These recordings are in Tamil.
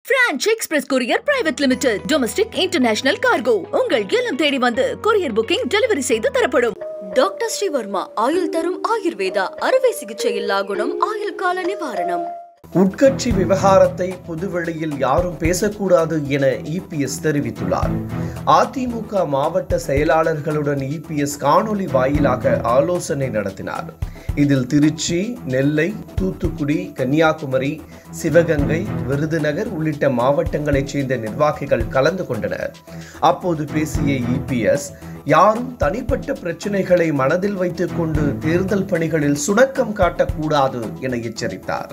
French Express Courier Private Limited, Domestic International Cargo. உங்கள் இல்லம் தேடி வந்து courier booking delivery செய்து தரப்படும். டாக்டர் ஸ்ரீவர்மா ஆயுள் தரும் ஆயுர்வேதா அறுவை சிகிச்சை இல்லா குணம் ஆயுள் கால நிவாரணம். உட்கட்சி விவகாரத்தை பொதுவெளியில் யாரும் பேசக்கூடாது என இபிஎஸ் தெரிவித்துள்ளார். அதிமுக மாவட்ட செயலாளர்களுடன் இபிஎஸ் காணொலி வாயிலாக ஆலோசனை நடத்தினார். இதில் திருச்சி, நெல்லை, தூத்துக்குடி, கன்னியாகுமரி, சிவகங்கை, விருதுநகர் உள்ளிட்ட மாவட்டங்களைச் சேர்ந்த நிர்வாகிகள் கலந்து கொண்டனர். அப்போது பேசிய இபிஎஸ், யாரும் தனிப்பட்ட பிரச்சனைகளை மனதில் வைத்துக் கொண்டு தேர்தல் பணிகளில் சுணக்கம் காட்டக்கூடாது என எச்சரித்தார்.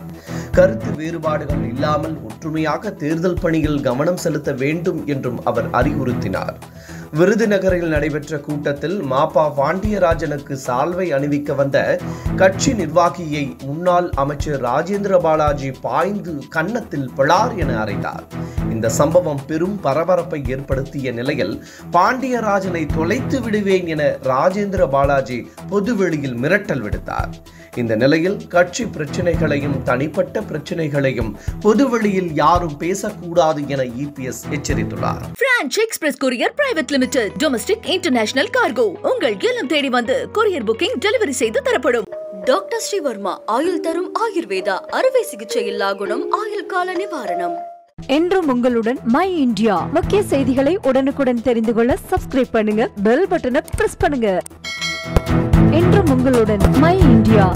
கருத்து வேறுபாடுகள் இல்லாமல் ஒற்றுமையாக தேர்தல் பணியில் கவனம் செலுத்த வேண்டும் என்றும் அவர் அறிவுறுத்தினார். விருதுநகரில் நடைபெற்ற கூட்டத்தில் மாபா பாண்டியராஜனுக்கு சால்வை அணிவிக்க வந்த கட்சி நிர்வாகியை முன்னாள் அமைச்சர் ராஜேந்திர பாலாஜி பாய்ந்து கன்னத்தில் பளார் என அறைந்தார். இந்த சம்பவம் பெரும் பரபரப்பை ஏற்படுத்திய நிலையில் பாண்டியராஜனை தொலைத்து விடுவேன் என ராஜேந்திர பாலாஜி பொதுவெளியில் மிரட்டல் விடுத்தார். இந்த நிலையில் கட்சி பிரச்சனைகளையும் தனிப்பட்ட பிரச்சனைகளையும் பொதுவெளியில் யாரும் பேசக்கூடாது என இபிஎஸ் எச்சரித்துள்ளார். French Express Courier Private Limited, Domestic International Cargo. உங்கள் இல்லம் தேடி வந்து courier booking delivery செய்து தரப்படும். டாக்டர் ஸ்ரீவர்மா ஆயுள் தரும் ஆயுர்வேதா அறுவை சிகிச்சை இல்லா குணம் ஆயுள் கால நிவாரணம். என்றும் உங்களுடன் மை இந்தியா. முக்கிய செய்திகளை உடனுக்குடன் தெரிந்து கொள்ள சப்ஸ்கிரைப் பண்ணுங்க, பெல் பட்டனை பிரஸ் பண்ணுங்க. என்றும் உங்களுடன் மை இந்தியா.